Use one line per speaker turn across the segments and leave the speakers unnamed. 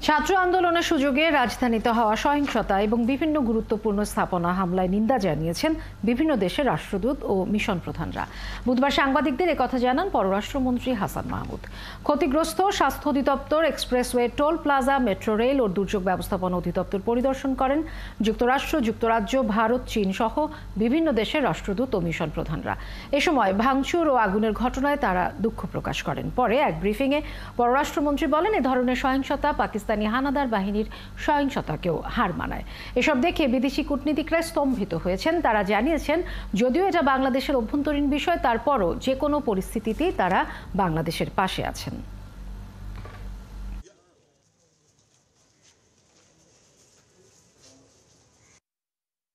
ছাত্র আন্দোলনের সুযোগে রাজধানীতে হওয়া সহিংসতা এবং বিভিন্ন গুরুত্বপূর্ণ স্থাপনা হামলায় নিন্দা জানিয়েছেন বিভিন্ন দেশের রাষ্ট্রদূত ও মিশন প্রধানরা। বুধবার সাংবাদিকদের একথা জানান পররাষ্ট্রমন্ত্রী হাসান মাহমুদ। ক্ষতিগ্রস্ত স্বাস্থ্য অধিদপ্তর, expressway, toll plaza, metro rail ও দুর্যোগ ব্যবস্থাপনা অধিদপ্তর পরিদর্শন করেন যুক্তরাষ্ট্র, যুক্তরাজ্য, ভারত, চীন সহ বিভিন্ন দেশের রাষ্ট্রদূত ও মিশন প্রধানরা। এ সময় ভাঙচুর ও আগুনের ঘটনায় তারা দুঃখ প্রকাশ করেন। পরে এক ব্রিফিংয়ে পররাষ্ট্রমন্ত্রী বলেন, এ ধরনের সহিংসতা পাকিস্তানি হানাদার বাহিনীর সহিংসতাকেও হার মানায়। এসব দেখে বিদেশি কূটনীতিকরা স্তম্ভিত হয়েছেন। তারা জানিয়েছেন, যদিও এটা বাংলাদেশের অভ্যন্তরীণ বিষয়, তারপরও যে কোনো পরিস্থিতিতেই তারা বাংলাদেশের পাশে আছেন।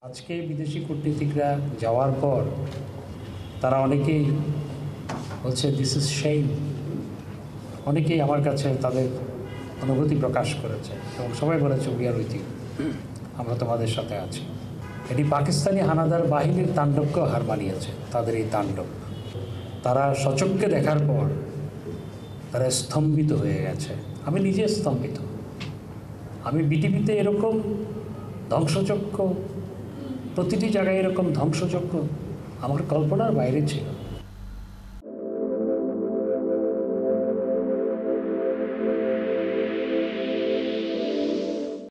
আজকে বিদেশি কূটনীতিকরা যাওয়ার পর তারা অনেকেই বলছে দিস ইজ শেম। অনেকেই আমার কাছে তাদের অনুভূতি প্রকাশ করেছে এবং সবাই বলেছে উই আর উইথ ইউ, আমরা তোমাদের সাথে আছি। এটি পাকিস্তানি হানাদার বাহিনীর তাণ্ডবকেও হার মানিয়েছে। তাদের এই তাণ্ডব তারা সচক্ষে দেখার পর তারা স্তম্ভিত হয়ে গেছে। আমি নিজে স্তম্ভিত। আমি বিটিভিতে এরকম ধ্বংসযজ্ঞ, প্রতিটি জায়গায় এরকম ধ্বংসযজ্ঞ আমার কল্পনার বাইরে ছিল।